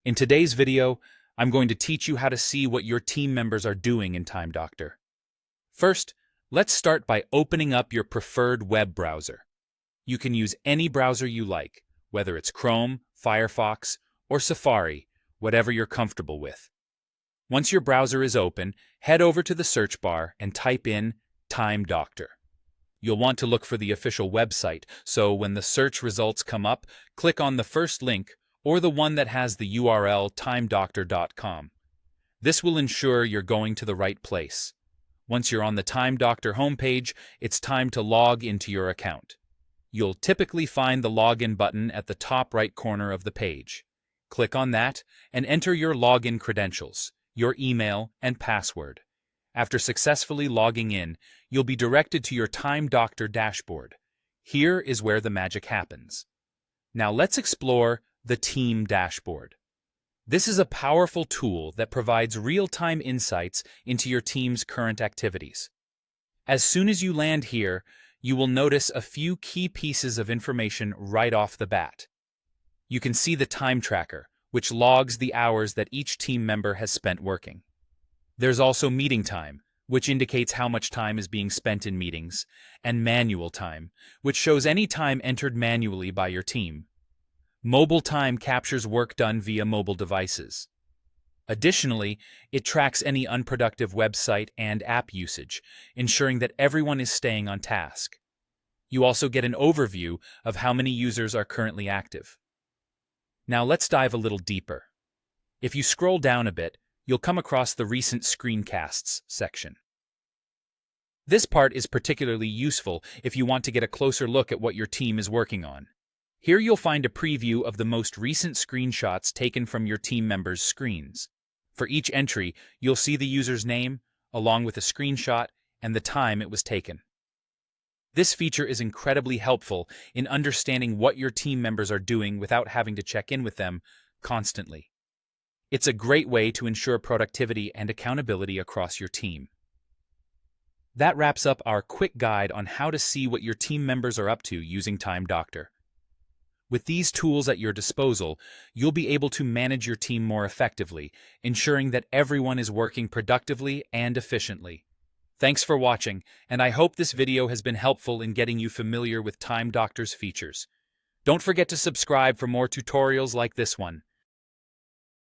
In today's video, I'm going to teach you how to see what your team members are doing in Time Doctor. First, let's start by opening up your preferred web browser. You can use any browser you like, whether it's Chrome, Firefox, or Safari, whatever you're comfortable with. Once your browser is open, head over to the search bar and type in Time Doctor. You'll want to look for the official website, so when the search results come up, click on the first link or the one that has the URL timedoctor.com. This will ensure you're going to the right place. Once you're on the Time Doctor homepage, it's time to log into your account. You'll typically find the login button at the top right corner of the page. Click on that and enter your login credentials, your email, and password. After successfully logging in, you'll be directed to your Time Doctor dashboard. Here is where the magic happens. Now let's explore the Team Dashboard. This is a powerful tool that provides real-time insights into your team's current activities. As soon as you land here, you will notice a few key pieces of information right off the bat. You can see the time tracker, which logs the hours that each team member has spent working. There's also meeting time, which indicates how much time is being spent in meetings, and manual time, which shows any time entered manually by your team. Mobile time captures work done via mobile devices. Additionally, it tracks any unproductive website and app usage, ensuring that everyone is staying on task. You also get an overview of how many users are currently active. Now let's dive a little deeper. If you scroll down a bit, you'll come across the Recent Screencasts section. This part is particularly useful if you want to get a closer look at what your team is working on. Here you'll find a preview of the most recent screenshots taken from your team members' screens. For each entry, you'll see the user's name, along with a screenshot and the time it was taken. This feature is incredibly helpful in understanding what your team members are doing without having to check in with them constantly. It's a great way to ensure productivity and accountability across your team. That wraps up our quick guide on how to see what your team members are up to using Time Doctor. With these tools at your disposal, you'll be able to manage your team more effectively, ensuring that everyone is working productively and efficiently. Thanks for watching, and I hope this video has been helpful in getting you familiar with Time Doctor's features. Don't forget to subscribe for more tutorials like this one.